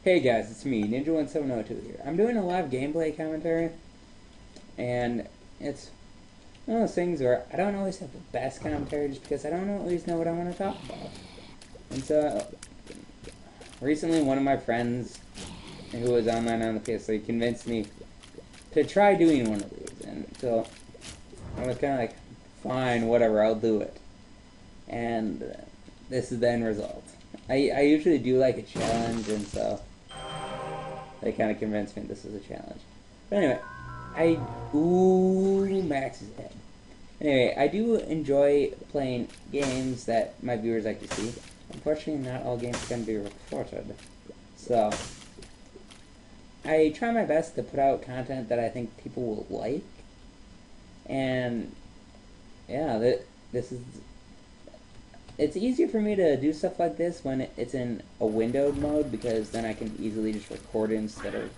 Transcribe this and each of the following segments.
Hey guys, it's me, Ninja1702 here. I'm doing a live gameplay commentary, and it's one of those things where I don't always have the best commentary just because I don't always know what I want to talk about. And so, recently one of my friends who was online on the PS3 convinced me to try doing one of these, and so I was kind of like, fine, whatever, I'll do it. And this is the end result. I usually do like a challenge, and so they kind of convinced me this is a challenge. But anyway, ooh, Max is dead. Anyway, I do enjoy playing games that my viewers like to see. Unfortunately, not all games can be recorded. So, I try my best to put out content that I think people will like. And, yeah, it's easier for me to do stuff like this when it's in a windowed mode, because then I can easily just record it instead of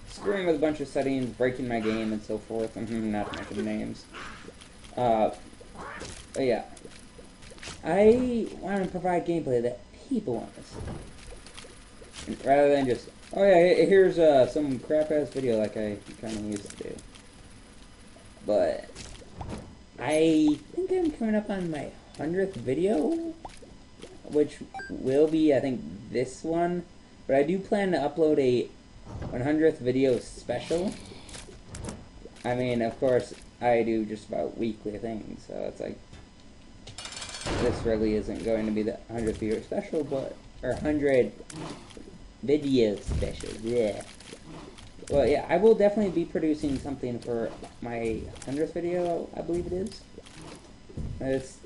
screwing with a bunch of settings, breaking my game, and so forth. Not to mention names. But yeah. I want to provide gameplay that people want to see. Rather than just, oh yeah, here's some crap-ass video like I kind of used to do. But I think I'm coming up on my 100th video, which will be, I think, this one. But I do plan to upload a 100th video special. I mean, of course, I do just about weekly things, so it's like, this really isn't going to be the 100th video special, but, or 100 video special, yeah. Well, yeah, I will definitely be producing something for my 100th video, I believe it is. It's,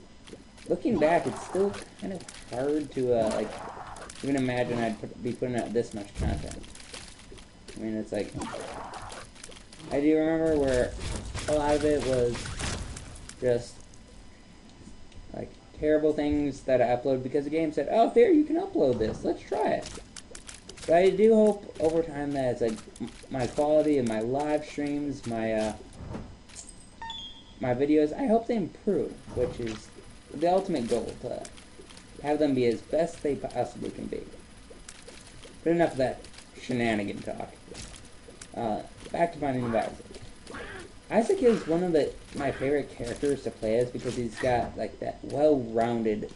looking back, it's still kind of hard to, like, even imagine I'd be putting out this much content. I mean, it's like, I do remember where a lot of it was just, like, terrible things that I upload because the game said, oh, there, you can upload this, let's try it. But I do hope over time that it's like my quality of my live streams, my videos, I hope they improve, which is the ultimate goal, to have them be as best they possibly can be. But enough of that shenanigan talk. Back to finding Isaac. Isaac is one of my favorite characters to play as because he's got like that well-rounded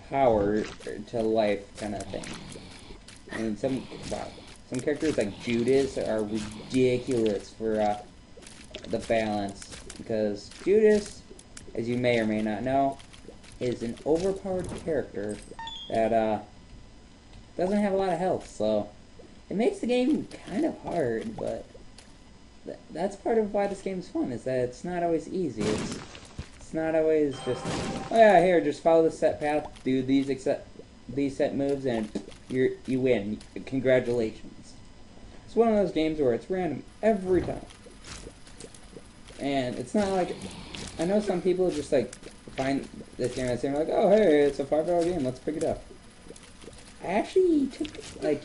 power to life kind of thing. I mean, some characters like Judas are ridiculous for the balance, because Judas, as you may or may not know, is an overpowered character that doesn't have a lot of health, so it makes the game kind of hard, but that's part of why this game's fun, is that it's not always easy. It's not always just, oh yeah, here, just follow the set path, do these set moves, and you win. Congratulations. It's one of those games where it's random every time. And it's not like, I know some people just like find this game and say like, oh hey, it's a $5 game, let's pick it up. I actually took like,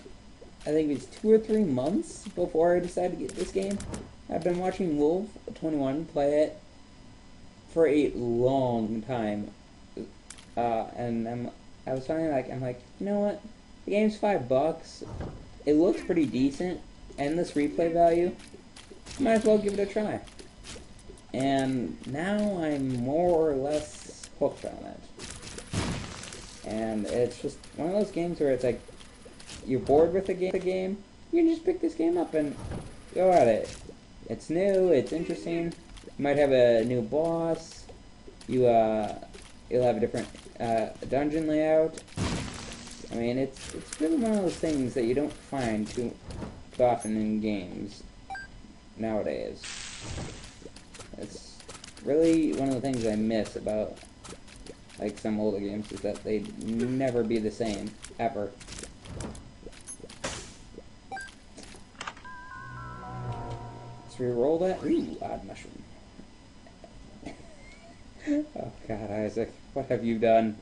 I think it was 2 or 3 months before I decided to get this game. I've been watching Wolf21 play it for a long time, and I was finally like, I'm like, you know what? The game's $5. It looks pretty decent. Endless replay value. Might as well give it a try. And now I'm more or less hooked on it. And it's just one of those games where it's like, you're bored with the game, you can just pick this game up and go at it. It's new, it's interesting. You might have a new boss. You'll have a different dungeon layout. I mean, it's really one of those things that you don't find too often in games nowadays. It's really one of the things I miss about like some older games, is that they'd never be the same, ever. Let's re-roll that. Ooh, odd mushroom. Oh god, Isaac, what have you done?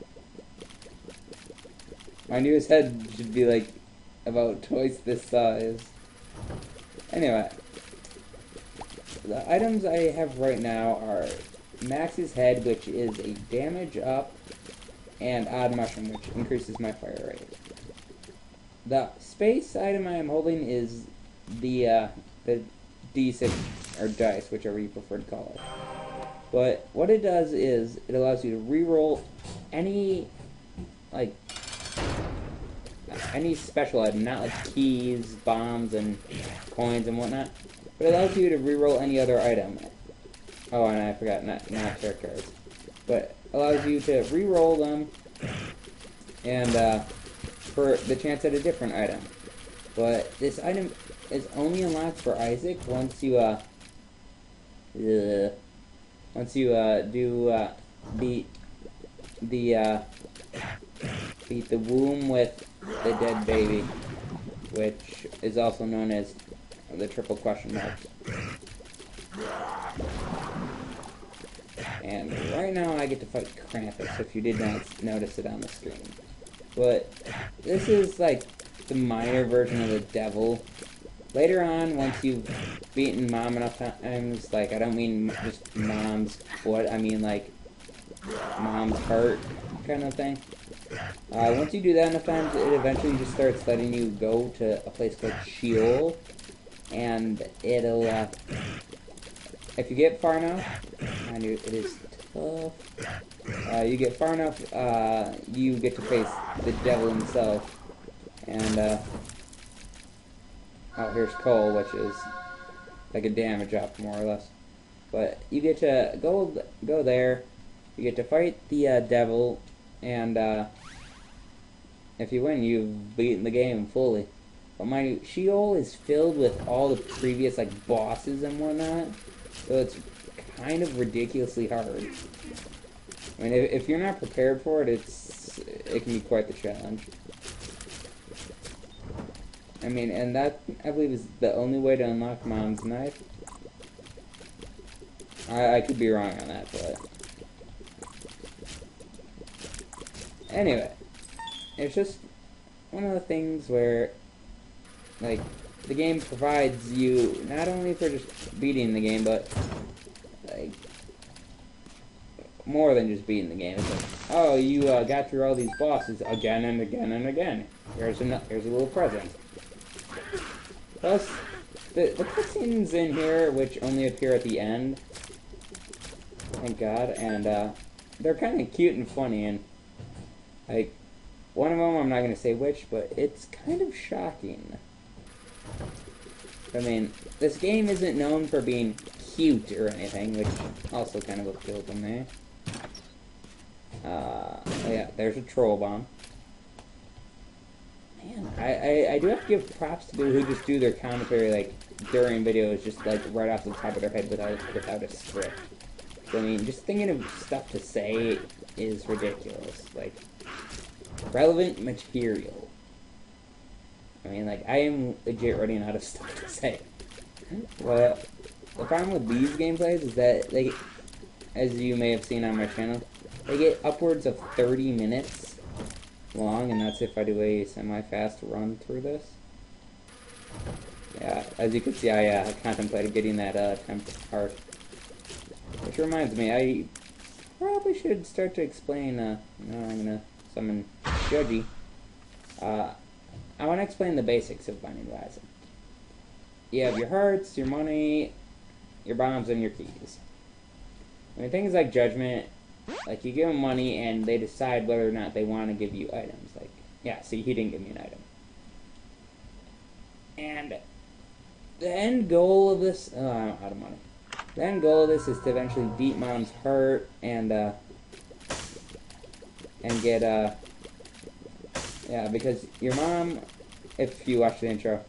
My newest head should be like about twice this size. Anyway, the items I have right now are Max's head, which is a damage up and odd mushroom, which increases my fire rate. The space item I am holding is the D6 or dice, whichever you prefer to call it. But what it does is it allows you to re-roll any special item, not like keys, bombs, and coins and whatnot, but it allows you to re-roll any other item. Oh, and I forgot, not character cards. But allows you to re-roll them and for the chance at a different item. But this item is only unlocked for Isaac once you beat the womb with the dead baby, which is also known as the triple question mark. And right now I get to fight Krampus, if you did not notice it on the screen. But this is like the minor version of the devil. Later on, once you've beaten Mom enough times, like, I don't mean just Mom's foot, I mean like Mom's heart kind of thing. Once you do that enough times, it eventually just starts letting you go to a place called Sheol, and it'll, if you get far enough, mind you, it is tough, you get far enough, you get to face the devil himself, and, oh, here's Cole, which is like a damage up, more or less. But you get to go there, you get to fight the devil, and if you win, you've beaten the game fully. But mind you, Sheol is filled with all the previous like bosses and whatnot, so it's kind of ridiculously hard. I mean, if you're not prepared for it, it can be quite the challenge. I mean, and that, I believe, is the only way to unlock Mom's knife. I could be wrong on that, but... Anyway, it's just one of the things where, like, the game provides you, not only for just beating the game, but, like, more than just beating the game. It's like, oh, you got through all these bosses again and again and again. Here's a little present. Plus, the cutscenes in here, which only appear at the end, thank God, and they're kind of cute and funny, and like, one of them, I'm not going to say which, but it's kind of shocking. I mean, this game isn't known for being cute or anything, which also kind of appealed to me. Yeah, there's a troll bomb. Man, I do have to give props to people who just do their commentary, like, during videos, just, like, right off the top of their head without a script. So, I mean, just thinking of stuff to say is ridiculous. Like, relevant material. I mean, like, I am legit running out of stuff to say. Well, the problem with these gameplays is that, like, as you may have seen on my channel, they get upwards of 30 minutes long, and that's if I do a semi-fast run through this. Yeah, as you can see, I contemplated getting that temp heart. Which reminds me, I probably should start to explain, no, I'm gonna summon Judgy. I want to explain the basics of Binding of Isaac. You have your hearts, your money, your bombs, and your keys. I mean, things like Judgment, like, you give them money, and they decide whether or not they want to give you items. Like, yeah, see, he didn't give me an item. And the end goal of this... Oh, I'm out of money. The end goal of this is to eventually beat Mom's heart, and get, yeah, because your mom, if you watch the intro,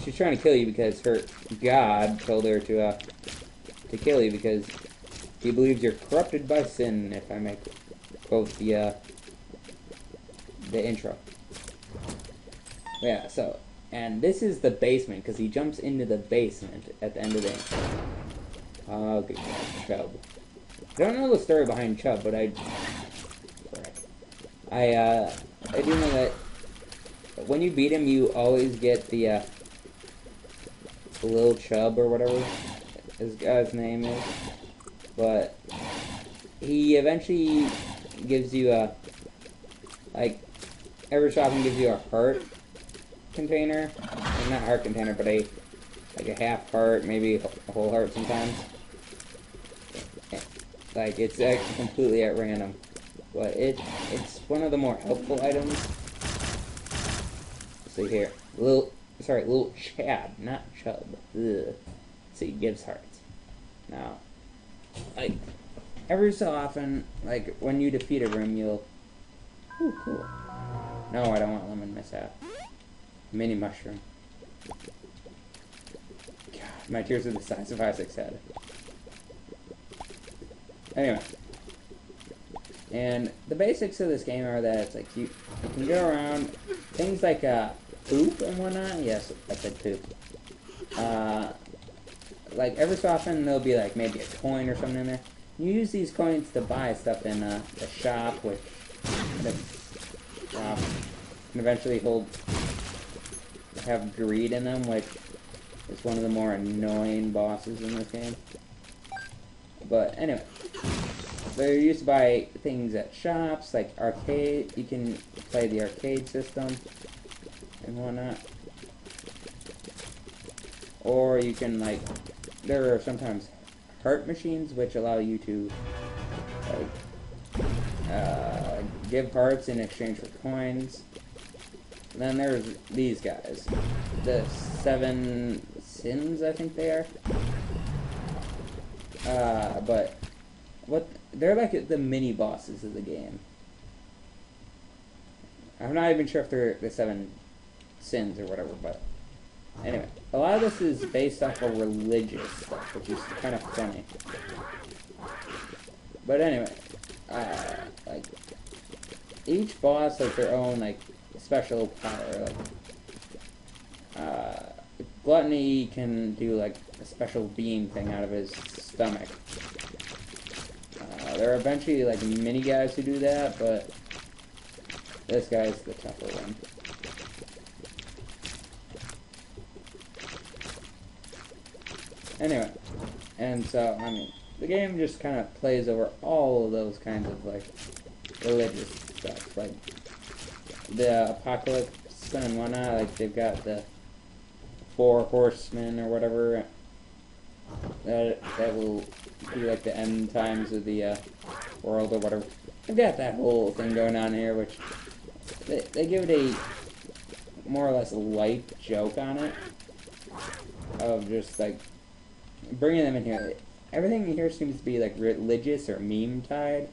she's trying to kill you because her God told her to kill you because he believes you're corrupted by sin, if I may quote the intro. Yeah, so, and this is the basement, because he jumps into the basement at the end of the intro. Oh, good God, Chub. I don't know the story behind Chub, but I do know that when you beat him, you always get the little Chub, or whatever his guy's name is. But he eventually gives you a, like, every so often gives you a heart container. Well, not heart container, but like a half heart, maybe a whole heart sometimes. Like, it's actually completely at random. But it's one of the more helpful items. See here. Little Chad, not Chub. Ugh. See, gives hearts. Now, like, every so often, like, when you defeat a room, you'll... Ooh, cool. No, I don't want lemon mishap. Mini mushroom. God, my tears are the size of Isaac's head. Anyway. And the basics of this game are that it's like you can go around, things like poop and whatnot. Yes, I said poop. Like every so often there'll be like maybe a coin or something in there. You use these coins to buy stuff in the shop, which can eventually have greed in them, which is one of the more annoying bosses in this game. But anyway. They're used to buy things at shops, like arcade. You can play the arcade system and whatnot. Or you can, like, there are sometimes heart machines which allow you to, like, give hearts in exchange for coins. And then there's these guys. The 7 Sins, I think they are. But they're like the mini bosses of the game. I'm not even sure if they're the 7 Sins or whatever, but anyway, a lot of this is based off of religious stuff, which is kind of funny. But anyway, like each boss has their own like special power. Like Gluttony can do like a special beam thing out of his stomach. There are eventually like mini guys who do that, but this guy's the tougher one. Anyway, and so I mean, the game just kind of plays over all of those kinds of like religious stuff, like the apocalypse and whatnot. Like they've got the 4 horsemen or whatever that will be like the end times of the world or whatever. They've got that whole thing going on here, which they give it a more or less light joke on it of just like bringing them in here. Everything in here seems to be like religious or meme tied.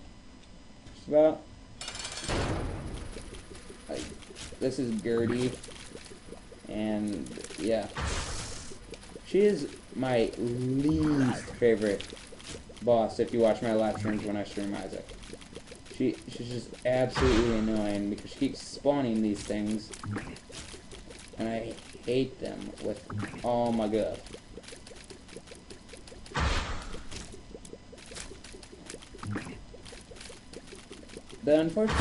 Just about. Like this is Gertie, and yeah, she is my least favorite boss if you watch my live streams when I stream Isaac. She's just absolutely annoying because she keeps spawning these things and I hate them with all my gut. The unfortunate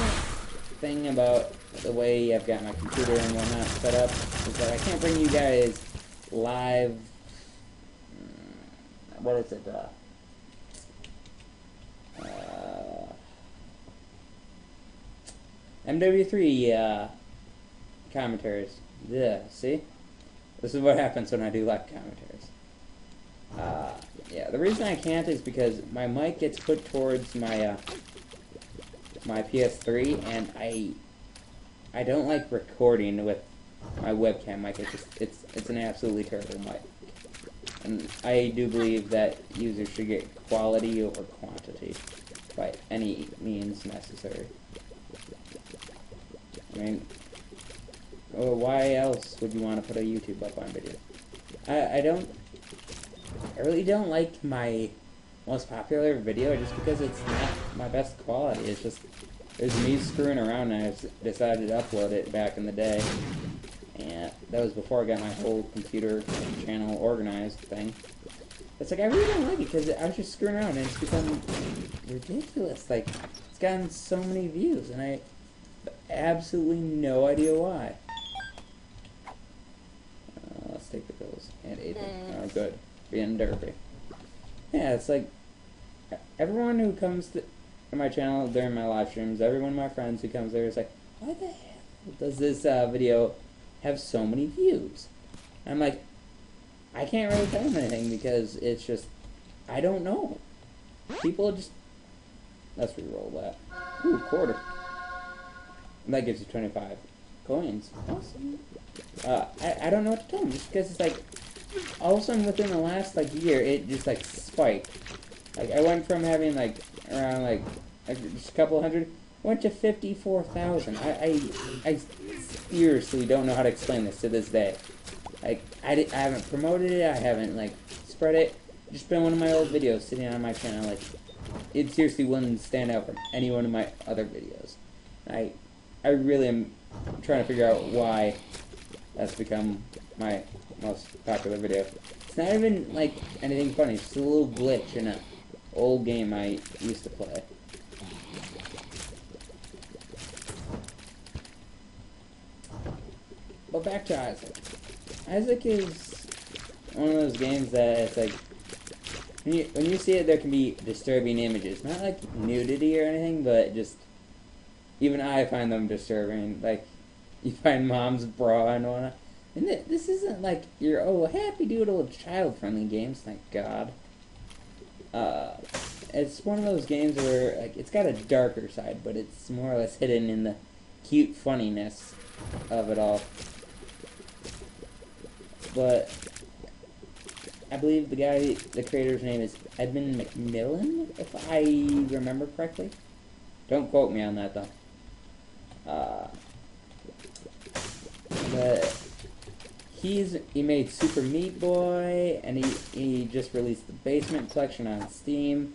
thing about the way I've got my computer and whatnot set up is that I can't bring you guys live what is it? MW3 commentaries. Yeah, see? This is what happens when I do live commentaries. Yeah, the reason I can't is because my mic gets put towards my my PS3, and I don't like recording with my webcam mic. It's an absolutely terrible mic. And I do believe that users should get quality over quantity by any means necessary. I mean, why else would you want to put a YouTube up on video? I really don't like my most popular video just because it's not my best quality. It's just, there's me screwing around and I decided to upload it back in the day. And that was before I got my whole computer channel organized thing. It's like, I really don't like it because I was just screwing around and it's become ridiculous. Like, it's gotten so many views and I have absolutely no idea why. Let's take the pills and eat them. Oh, good. Being derpy. Yeah, it's like, everyone who comes to on my channel during my live streams, every one of my friends who comes there is like, why the hell does this video have so many views? And I'm like, I can't really tell them anything because it's just, I don't know. People just, let's re-roll that. Ooh, quarter. And that gives you 25 coins. Awesome. I don't know what to tell them, just because it's like, all of a sudden within the last like year, it just like spiked. Like I went from having like around like just a couple hundred, went to 54,000. I seriously don't know how to explain this to this day. Like I haven't promoted it, I haven't like spread it. Just been one of my old videos sitting on my channel. Like it seriously wouldn't stand out from any one of my other videos. I really am trying to figure out why that's become my most popular video. It's not even like anything funny, it's just a little glitch in an old game I used to play. But back to Isaac. Isaac is one of those games that it's like, when you see it, there can be disturbing images. Not like nudity or anything, but just, even I find them disturbing. Like, you find mom's bra and whatnot. And this isn't like your, oh, happy doodle child-friendly games, thank God. It's one of those games where, like, it's got a darker side, but it's more or less hidden in the cute funniness of it all. But I believe the creator's name is Edmund McMillen, if I remember correctly. Don't quote me on that, though. But he made Super Meat Boy, and he just released the Basement Collection on Steam.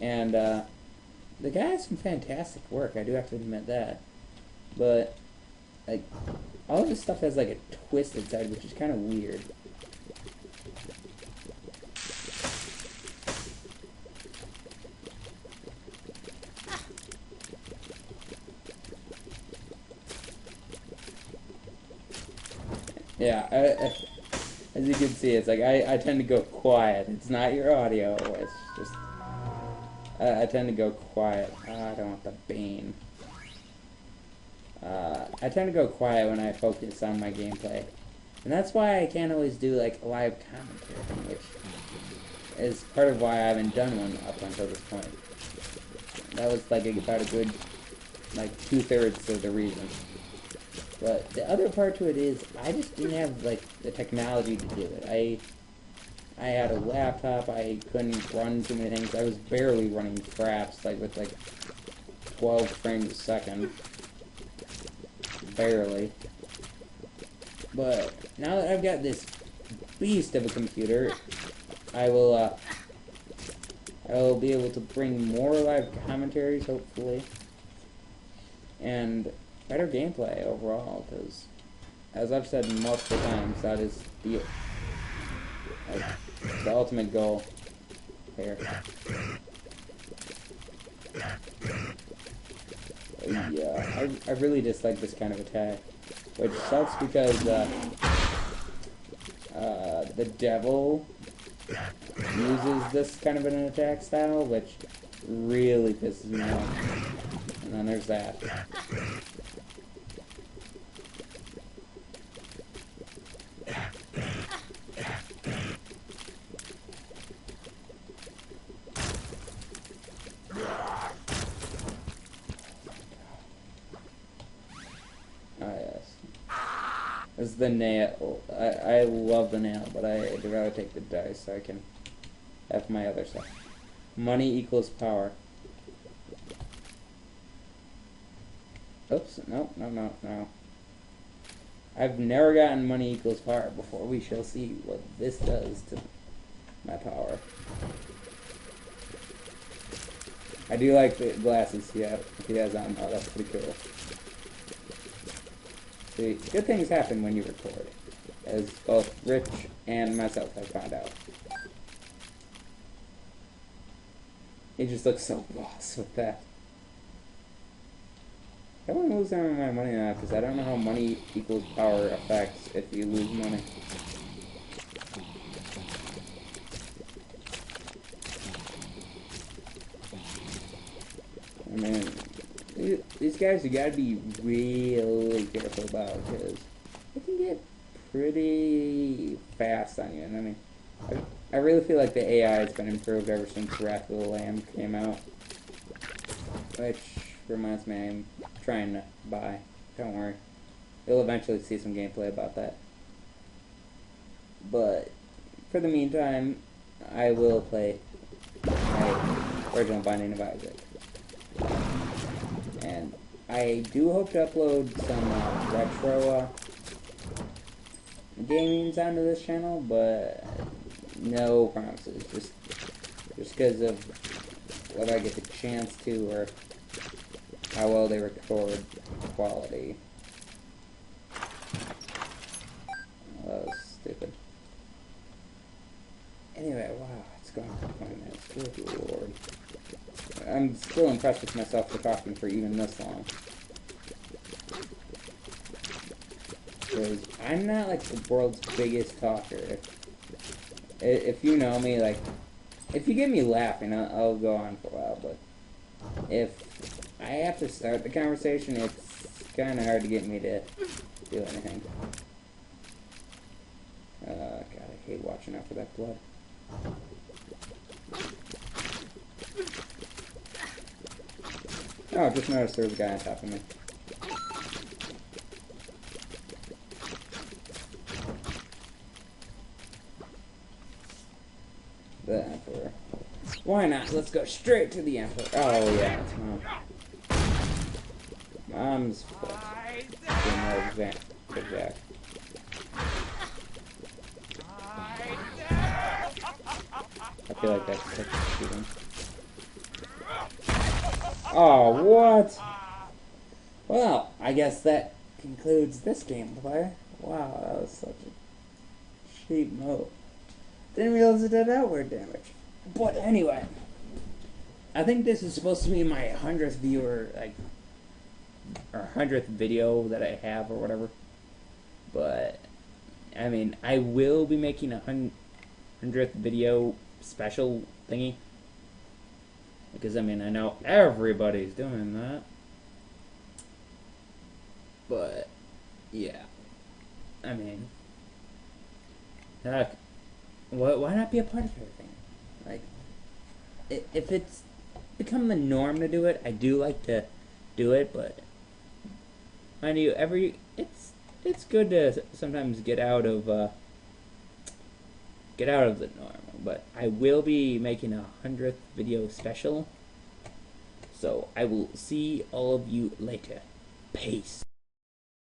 And the guy has some fantastic work, I do have to admit that. But like, all of his stuff has like a twisted side, which is kind of weird. Yeah, as you can see, it's like I tend to go quiet. It's not your audio, it's just I tend to go quiet. I don't want the Bane. I tend to go quiet when I focus on my gameplay. And that's why I can't always do like live commentary, which is part of why I haven't done one up until this point. That was like about a good like 2/3 of the reason. But the other part to it is I just didn't have like the technology to do it. I had a laptop, I couldn't run too many things. I was barely running Fraps, like with like 12 frames a second. Barely. But now that I've got this beast of a computer, I will be able to bring more live commentaries, hopefully, and better gameplay overall, because, as I've said multiple times, that is the ultimate goal here. Yeah, I really dislike this kind of attack, which sucks because the devil uses this kind of an attack style, which really pisses me off. And then there's that. This is the nail. I love the nail, but I'd rather take the dice so I can have my other stuff. Money equals power. Oops, no. I've never gotten money equals power before. We shall see what this does to my power. I do like the glasses he has on. Oh, that's pretty cool. See, good things happen when you record, as both Rich and myself have found out. He just looks so boss with that. I don't want to lose some of my money now, because I don't know how money equals power affects if you lose money. mean, these guys you gotta be really careful about because it can get pretty fast on you. And I mean, I really feel like the AI has been improved ever since Wrath of the Lamb came out, which reminds me I'm trying to buy. Don't worry, you'll eventually see some gameplay about that. But for the meantime, I will play my original Binding of Isaac. And I do hope to upload some retro gamings onto this channel, but no promises. Just because of whether I get the chance to or how well they record quality. Oh, that was stupid. Anyway, wow, it's gone for 20 minutes. Good lord. I'm still impressed with myself for talking for even this long. Because I'm not like the world's biggest talker. If you know me, like, if you get me laughing, I'll go on for a while, but if I have to start the conversation, it's kind of hard to get me to do anything. God, I hate watching out for that blood. Oh, just noticed there was a guy on top of me. The Emperor. Why not? Let's go straight to the Emperor. Oh, yeah, it's Mom. Mom's Jack. I feel like that's such a shooting. Oh, what? Well, I guess that concludes this gameplay. Wow, that was such a cheap move. Didn't realize it did outward damage. But anyway, I think this is supposed to be my 100th viewer, like, or 100th video that I have or whatever. But, I mean, I will be making a 100th video special thingy. Because, I mean, I know everybody's doing that. But, yeah. I mean, why not be a part of everything? Like, if it's become the norm to do it, I do like to do it, but mind you, it's good to sometimes get out of the norm. But I will be making a 100th video special, so I will see all of you later. Peace.